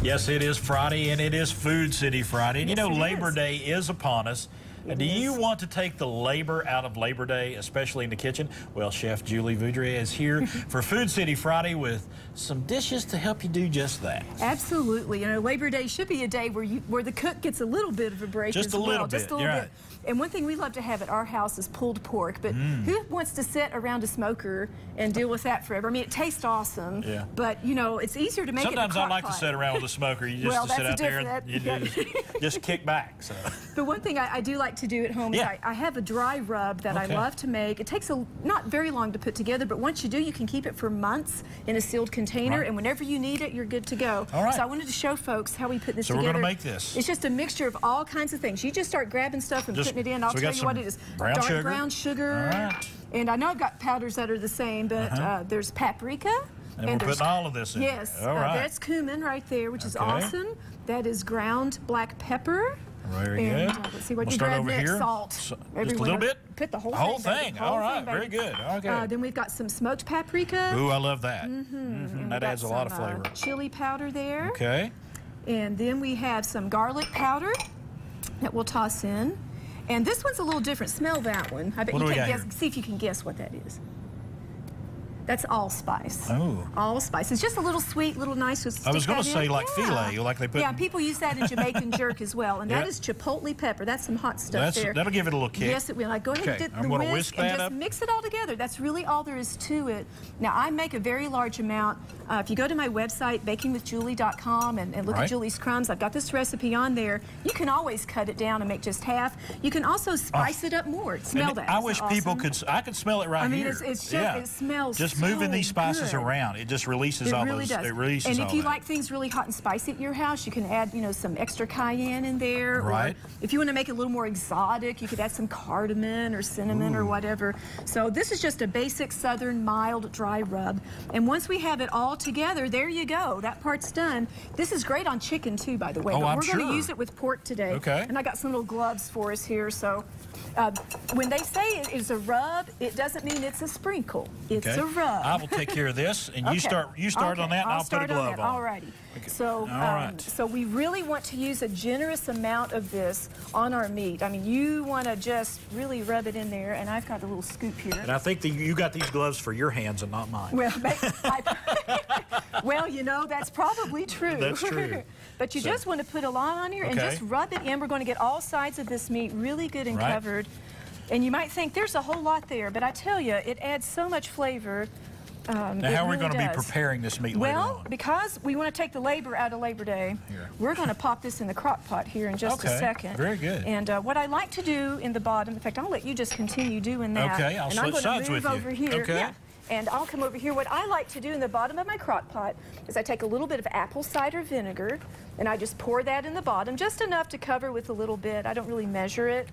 Yes, it is Friday, and it is Food City Friday. And yes, you know, Labor is. Day is upon us. And do you want to take the labor out of Labor Day, especially in the kitchen? Well, Chef Julie Voudrie is here for Food City Friday with some dishes to help you do just that. Absolutely. You know, Labor Day should be a day where the cook gets a little bit of a break Just as a well. little Just bit. a little You're bit. And one thing we love to have at our house is pulled pork. But who wants to sit around a smoker and deal with that forever? I mean, it tastes awesome. Yeah. But, you know, it's easier to make Sometimes it in a I like crock to sit around with a smoker. You just well, to sit out that's there and you just kick back. So. But one thing I do like to do at home is I have a dry rub that I love to make. It takes not very long to put together, but once you do, you can keep it for months in a sealed container, and whenever you need it, you're good to go. All right. So I wanted to show folks how we put this together. So we're going to make this. It's just a mixture of all kinds of things. You just start grabbing stuff and putting it in. I'll tell you what it is. Dark brown sugar. All right. And I know I've got powders that are the same, but there's paprika. And we're putting all of this in. Yes. All right. That's cumin right there, which is awesome. That is ground black pepper. Very good. Let's see what we'll you start grab over next. here. Salt. Just a Everyone little bit? Put the whole thing. All right. Very good. Okay. Then we've got some smoked paprika. Ooh, I love that. That adds a lot of flavor. Chili powder there. Okay. And then we have some garlic powder that we'll toss in. And this one's a little different. Smell that one. I bet you can guess. See if you can guess what that is. That's allspice. Oh. Allspice. It's just a little sweet, little nice. I was going to say like filet, like they put. Yeah, people use that in Jamaican jerk as well. And that is chipotle pepper. That's some hot stuff there. That'll give it a little kick. Yes, it will. Go ahead and get the whisk and just mix it all together. That's really all there is to it. Now, I make a very large amount. If you go to my website, bakingwithjulie.com, and look at Julie's Crumbs, I've got this recipe on there. You can always cut it down and make just half. You can also spice it up more. Smell that. I wish people could. I could smell it right here. I mean, it's just, it smells just moving these spices around, it just releases all those. It releases all that. And if you like things really hot and spicy at your house, you can add, you know, some extra cayenne in there. Right. Or if you want to make it a little more exotic, you could add some cardamom or cinnamon or whatever. So this is just a basic southern mild dry rub. And once we have it all together, there you go. That part's done. This is great on chicken too, by the way. Oh, but I'm we're sure. going to use it with pork today. Okay. And I got some little gloves for us here. So when they say it is a rub, it doesn't mean it's a sprinkle. It's a rub. I will take care of this, and you start on that, and I'll put a glove on. All righty. Okay. So, so we really want to use a generous amount of this on our meat. I mean, you want to just really rub it in there, and I've got a little scoop here. And I think that you got these gloves for your hands and not mine. Well, well, you know, that's probably true. That's true. But you just want to put a lot on here and just rub it in. We're going to get all sides of this meat really good and covered. And you might think there's a whole lot there, but I tell you, it adds so much flavor. Now, how are we going to be preparing this meat later on? Well, because we want to take the labor out of Labor Day, we're going to pop this in the crock pot here in just a second. Very good. And what I like to do in the bottom, in fact, I'll let you just continue doing that. Okay, I'll switch sides with you. Over here. Okay. Yeah. And I'll come over here. What I like to do in the bottom of my crock pot is I take a little bit of apple cider vinegar, and I just pour that in the bottom, just enough to cover with a little bit. I don't really measure it.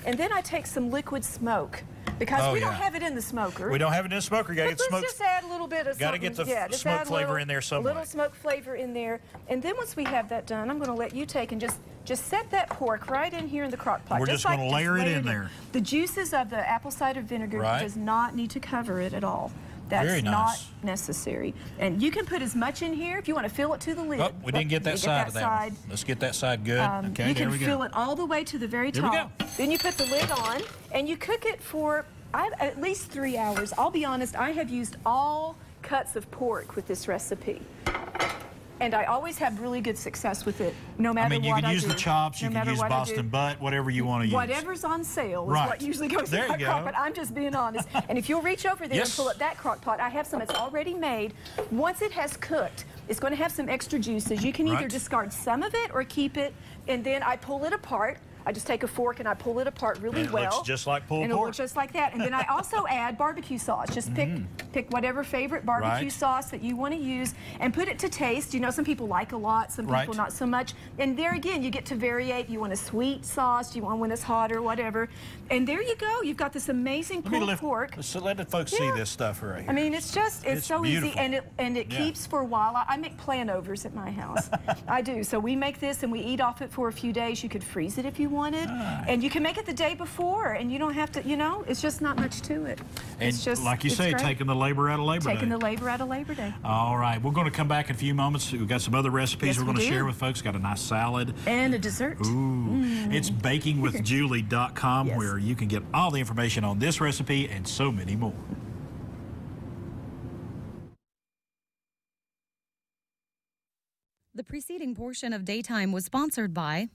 And then I take some liquid smoke, because we don't have it in the smoker. We don't have it in the smoker. Got to get the smoke. Just add a little bit of something. Got to get the smoke flavor in there somewhere. A little smoke flavor in there. And then once we have that done, I'm going to let you take and just set that pork right in here in the crock pot. We're just going to layer it in there. The juices of the apple cider vinegar does not need to cover it at all. That's not necessary. And you can put as much in here if you want to fill it to the lid. Oh, we didn't get that side of that one. Let's get that side good. Okay, you can fill it all the way to the very top. Here we go. Then you put the lid on, and you cook it for at least 3 hours. I'll be honest, I have used all cuts of pork with this recipe. And I always have really good success with it, no matter what I do. I mean, you can use the chops, you can use Boston butt, whatever you want to use. Whatever's on sale is what usually goes in my crock pot. I'm just being honest. And if you'll reach over there and pull up that crock pot, I have some that's already made. Once it has cooked, it's going to have some extra juices. You can either discard some of it or keep it, and then I pull it apart. I just take a fork and I pull it apart really well. It looks just like pulled pork. And it looks just like that. And then I also add barbecue sauce. Just pick whatever favorite barbecue sauce that you want to use and put it to taste. You know, some people like a lot, some people not so much. And there again, you get to variate. You want a sweet sauce, you want one that's hot or whatever. And there you go. You've got this amazing pulled pork. So let the folks see this stuff right here. I mean, it's so beautiful. easy, and it keeps for a while. I make plan-overs at my house. I do. So we make this and we eat off it for a few days. You could freeze it if you wanted. And you can make it the day before, and you don't have to, you know, it's just not much to it. And it's just, like you say, taking the labor out of Labor Day. Taking the labor out of Labor Day. All right, we're going to come back in a few moments. We've got some other recipes we're going to share with folks. Got a nice salad. And a dessert. Ooh. It's bakingwithjulie.com where you can get all the information on this recipe and so many more. The preceding portion of Daytime was sponsored by